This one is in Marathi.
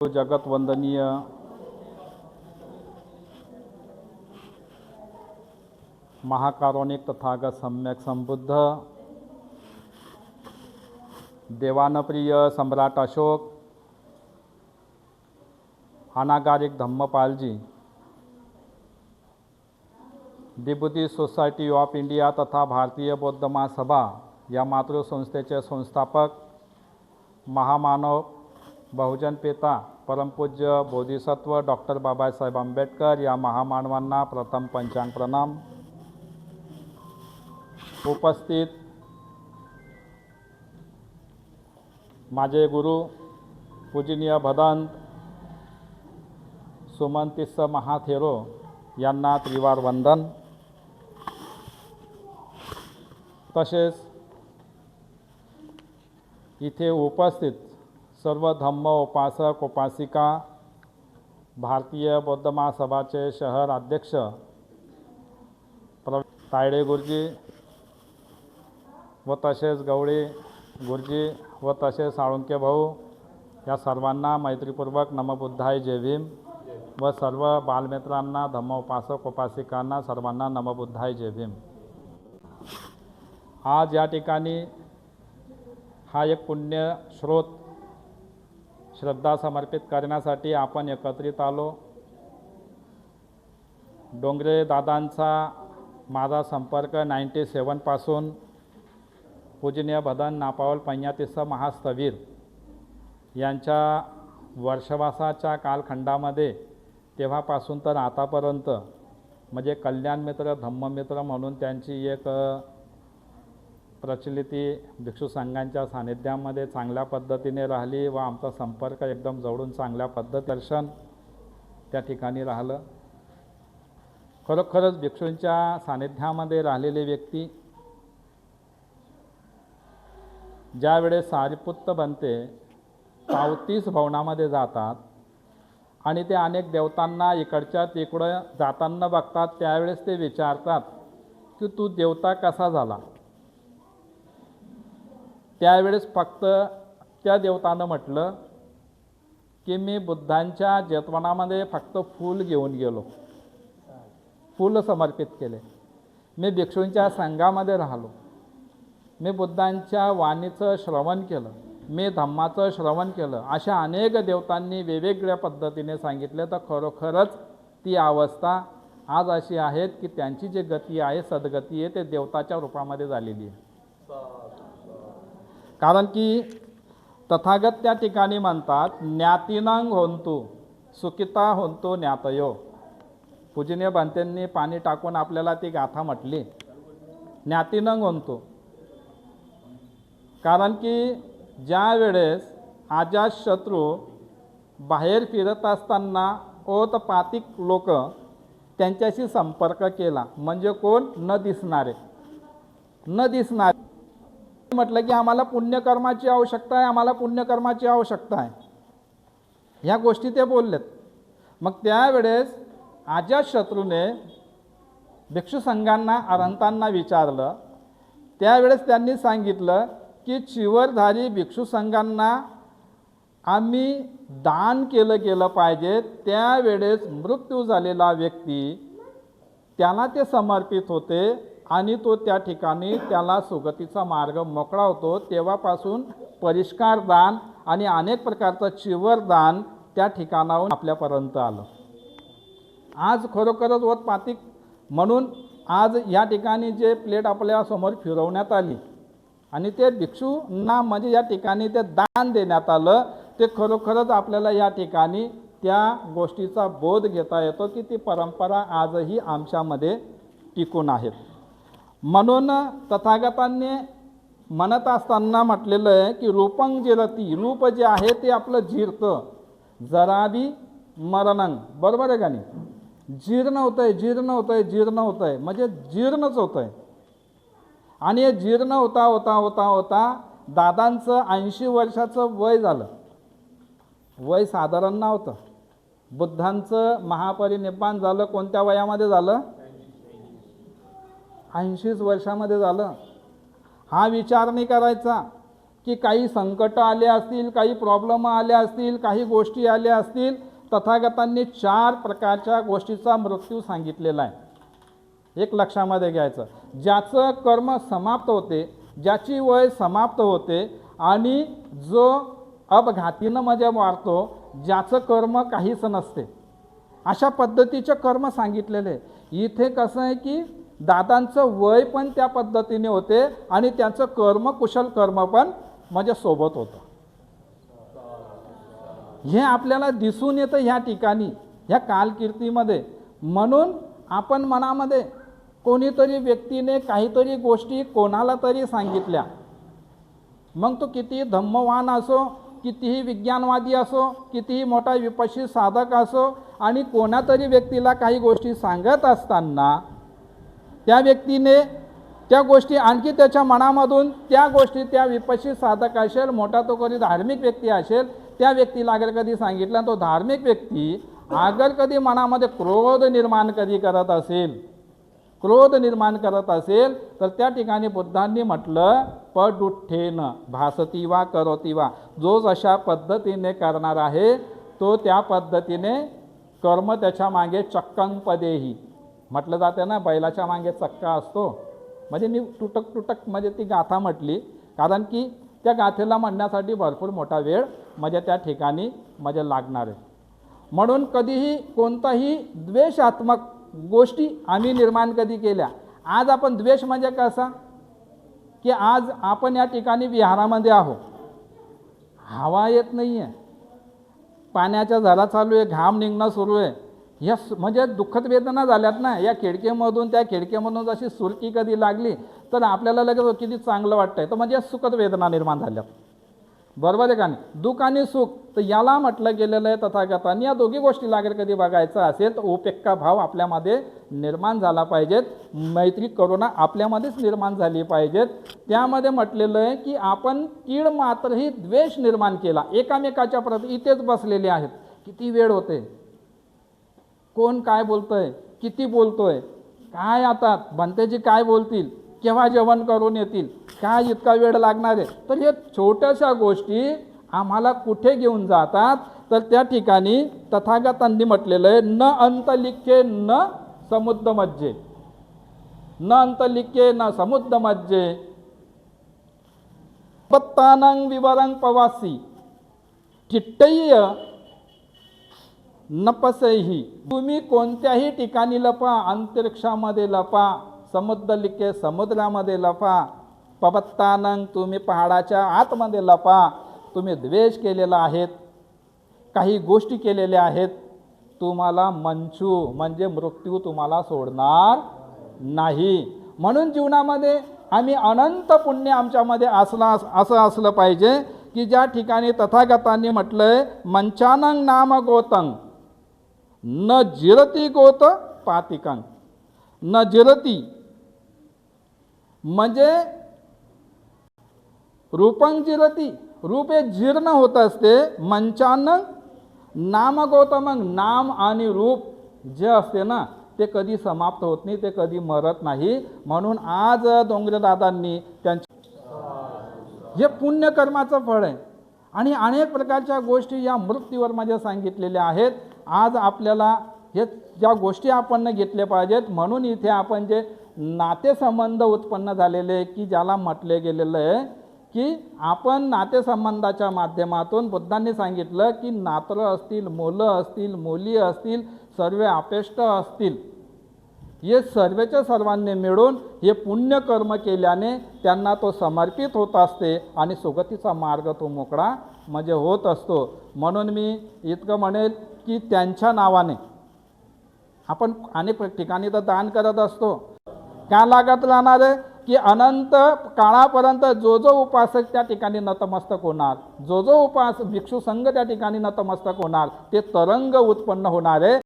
जगत वंदनीय महाकारुणिक तथागत सम्यक संबुद्ध देवानप्रिय सम्राट अशोक अनागारिक धम्मपालजी दी सोसायटी ऑफ इंडिया तथा भारतीय बौद्ध महासभा या मातृसंस्थेचे संस्थापक महामानव बहुजन पिता परमपूज्य बोधिसत्व डॉक्टर बाबासाहेब आंबेडकर या महामानवांना प्रथम पंचांग प्रणाम। उपस्थित माझे गुरु पूजनीय भदंत सुमंतिस्स महाथेरो यांना त्रिवार वंदन। तसेच इथे उपस्थित सर्व धम्म उपासक उपासिका भारतीय बौद्ध महासभाचे शहर अध्यक्ष तायडे गुरुजी व तसेच गवळी गुरुजी व तसेच साळुंके भाऊ या सर्वांना मैत्रीपूर्वक नमबुद्धाय जय भीम व सर्व बालमित्रांना धम्म उपासक उपासिकांना सर्वांना नमबुद्धाय जय भीम। आज या ठिकाणी हा एक पुण्य स्रोत श्रद्धा समर्पित करण्यासाठी आपण एकत्रित आलो। डोंगरे दादांचा माझा संपर्क 97 पासून पूजनीय भदंत नापावल पंजातीस्स महास्थवीर यांच्या वर्षवासाच्या कालखंडामध्ये तेव्हापासून तर आतापर्यंत म्हणजे कल्याण मित्र धम्ममित्र म्हणून त्यांची एक प्रचलिती भिक्षू संघांच्या सानिध्यामध्ये चांगल्या पद्धतीने राहिली व आमचा संपर्क एकदम जवळून चांगल्या दर्शन त्या ठिकाणी राहिलं। खरोखरच भिक्षूंच्या सानिध्यामध्ये राहिलेली व्यक्ती ज्या वेळेस सारिपुत्त बनते 34 भवनामध्ये जातात आणि ते अनेक देवतांना इकडच्या तिकडं जाताना बघतात, त्यावेळेस ते विचारतात की तू देवता कसा झाला। त्यावेळेस फक्त त्या देवतानं म्हटलं की मी बुद्धांच्या जेतवनामध्ये फक्त फूल घेऊन गेलो, फूल समर्पित केले, मी भिक्षूंच्या संघामध्ये राहिलो, मी बुद्धांच्या वाणीचं श्रवण केलं, मी धम्माचं श्रवण केलं, अशा अनेक देवतांनी वेगवेगळ्या पद्धतीने सांगितले। तर खरोखरच ती अवस्था आज अशी आहेत की त्यांची जी गती आहे सद्गती आहे ते देवताच्या रूपामध्ये झालेली आहे। कारण की तथागत त्या ठिकाणी म्हणतात ज्ञातीनांग होंतु सुखिता होंतु ज्ञातयो। पूजनीय भंतेंनी पाणी टाकून आपल्याला ती गाथा म्हटली ज्ञातीनांग होंतु। कारण की ज्या वेळेस अजातशत्रू बाहेर फिरत असताना ओतपातिक लोक त्यांच्याशी संपर्क केला, म्हणजे कोण न दिसणारे म्हटलं की आम्हाला पुण्यकर्माची आवश्यकता आहे, आम्हाला पुण्यकर्माची आवश्यकता आहे, ह्या गोष्टी ते बोललेत। मग त्यावेळेस अजातशत्रूने भिक्षू संघांना अरहंतांना विचारलं, त्यावेळेस त्यांनी सांगितलं की चिवरधारी भिक्षू संघांना आम्ही दान केलं पाहिजे। त्यावेळेस मृत्यू झालेला व्यक्ती त्याला ते समर्पित होते आणि तो त्या ठिकाणी त्याला सुगतीचा मार्ग मोकळा होतो। तेव्हापासून परिष्कार दान आणि अनेक प्रकारचं चिवर दान त्या ठिकाणाहून आपल्यापर्यंत आलं। आज खरोखरच ओतपातिक म्हणून आज या ठिकाणी जे प्लेट आपल्यासमोर फिरवण्यात आली आणि ते भिक्षूंना म्हणजे या ठिकाणी ते दान देण्यात आलं, ते खरोखरच आपल्याला या ठिकाणी त्या गोष्टीचा बोध घेता येतो की ती परंपरा आजही आमच्यामध्ये टिकून आहेत। म्हणून तथागतांनी म्हणत असताना म्हटलेलं आहे की रूपं जिरती, रूप जे आहे ते आपलं जिरतं, जराबी मरणं, बरोबर आहे का नाही, जीर्ण होतं आहे म्हणजे जीर्णच होतं आहे। आणि हे जीर्ण होता दादांचं 80 वर्षाचं वय झालं, वय साधारण नव्हतं। बुद्धांचं महापरिनिब्बाण झालं कोणत्या वयामध्ये झालं, 80 वर्षामध्ये झालं। हा विचार नाही करायचा की काही संकट आले असतील, काही प्रॉब्लेम आले असतील, काही गोष्टी आल्या असतील, तथागतांनी 4 प्रकारच्या गोष्टीचा मृत्यू सांगितलेला आहे। एक लक्षामध्ये घ्यायचं, ज्याचं कर्म समाप्त होते, ज्याची वय समाप्त होते आणि जो अपघातीनं म्हणजे मारतो, ज्याचं कर्म काहीच नसते, अशा पद्धतीचे कर्म सांगितलेले। इथे कसं आहे की दादांचं वय पण त्या पद्धतीने होते आणि त्यांचं कर्म कुशल कर्म पण म्हणजे सोबत होतं। हे आपल्याला दिसून येतं ह्या ठिकाणी, ह्या कालकीर्तीमध्ये। म्हणून आपण मनामध्ये कोणीतरी व्यक्तीने काहीतरी गोष्टी कोणाला तरी सांगितल्या, मग तो कितीही धम्मवान असो, कितीही विज्ञानवादी असो, कितीही मोठा विपश्ची साधक असो, आणि कोणातरी व्यक्तीला काही गोष्टी सांगत असताना त्या व्यक्तीने त्या गोष्टी आणखी त्याच्या मनामधून त्या गोष्टी, त्या विपश्ची साधक असेल, मोठा तो कधी धार्मिक व्यक्ती असेल, त्या व्यक्तीला अगर कधी सांगितलं, तो धार्मिक व्यक्ती अगर कधी मनामध्ये क्रोध निर्माण कधी करत असेल, क्रोध निर्माण करत असेल, तर त्या ठिकाणी बुद्धांनी म्हटलं पडुठ्ठेन भासती वा करोती वा, जो जशा पद्धतीने करणार आहे तो त्या पद्धतीने कर्म त्याच्या मागे चक्कं पदेही म्हटलं जाते ना, बैलाच्या मागे चक्का असतो। म्हणजे मी तुटक तुटक म्हणजे ती गाथा म्हटली, कारण की त्या गाथेला म्हणण्यासाठी भरपूर मोठा वेळ म्हणजे त्या ठिकाणी म्हणजे लागणार आहे। म्हणून कधीही कोणताही द्वेषात्मक गोष्टी आम्ही निर्माण कधी केल्या, आज आपण द्वेष म्हणजे कसा की आज आपण या ठिकाणी विहारामध्ये आहो, हवा येत नाही आहे, पाण्याच्या झरा चालू आहे, घाम निघणं सुरू आहे, या म्हणजे दुःखद वेदना झाल्यात ना। या खिडकीमधून त्या खिडकीमधून जशी सुरकी कधी लागली तर आपल्याला लगेच किती चांगलं वाटतंय, तर म्हणजे सुखद वेदना निर्माण झाल्यात, बरोबर आहे का नाही? दुःख आणि सुख, तर याला म्हटलं गेलेलं आहे तथागतांनी, या दोघी गोष्टी लागेल कधी बघायचं असेल तर उपेक्षा भाव आपल्यामध्ये निर्माण झाला पाहिजेत, मैत्री करुणा आपल्यामध्येच निर्माण झाली पाहिजेत। त्यामध्ये म्हटलेलं आहे की आपण कीड मात्रही द्वेष निर्माण केला एकामेकाच्या प्रती, इथेच बसलेले आहेत, किती वेळ होते, कोण काय बोलतोय, किती बोलतोय, काय आता भंतेजी काय बोलतील, केव्हा जेवण करून येतील, काय इतका वेळ लागणार आहे, तर हे छोट्याशा गोष्टी आम्हाला कुठे घेऊन जातात, तर त्या ठिकाणी तथागतांनी म्हटलेलं आहे न अंतलिखे न समुद्र मज्जे, न अंतलिखे न समुद्र मज्जे पत्तानं विवरं पवासी ठिट्टय्य नपसेही, तुम्ही कोणत्याही ठिकाणी लपा, अंतरिक्षामध्ये लपा, समुद्र लिखे समुद्रामध्ये लपा, पबत्तानं तुम्ही पहाडाच्या आतमध्ये लपा, तुम्ही द्वेष केलेला आहेत, काही गोष्टी केलेल्या आहेत, तुम्हाला मंचू म्हणजे मृत्यू तुम्हाला सोडणार नाही। म्हणून जीवनामध्ये आम्ही अनंत पुण्य आमच्यामध्ये असं असलं पाहिजे की ज्या ठिकाणी तथागतांनी म्हटलंय मंचानं नाम गोतं न जिरती गोत पातिकं, न जिरती म्हणजे रूपं जिरती, रूप हे जीर्ण होत असते, मंचानं नाम गौतमं, नाम आणि रूप जे असते ना ते कधी समाप्त होत नाही, ते कधी मरत नाही। म्हणून आज डोंगरे दादांनी त्यांचे हे पुण्यकर्माचं फळ आहे आणि अनेक प्रकारच्या गोष्टी या मृत्यूवर माझ्या सांगितलेल्या आहेत। आज आपल्याला हे ज्या गोष्टी आपण घेतल्या पाहिजेत, म्हणून इथे आपण जे नातेसंबंध उत्पन्न झालेले की ज्याला म्हटले गेलेलं आहे की आपण नातेसंबंधाच्या माध्यमातून बुद्धांनी सांगितलं की नातरं असतील, मुलं असतील, मुली असतील, सर्व आपेष्ट असतील, हे सर्वच्या सर्वांनी मिळून हे पुण्यकर्म केल्याने त्यांना तो समर्पित होत असते आणि सुगतीचा मार्ग तो मोकळा म्हणजे होत असतो। म्हणून मी इतकं म्हणेल की त्यांच्या नावाने आपण अनेक ठिकाणी तर दान करत असतो, का लागत राहणार आहे की अनंत काळापर्यंत जो जो उपासक त्या ठिकाणी नतमस्तक होणार, जो जो भिक्षू संघ त्या ठिकाणी नतमस्तक होणार, ते तरंग उत्पन्न होणार आहे।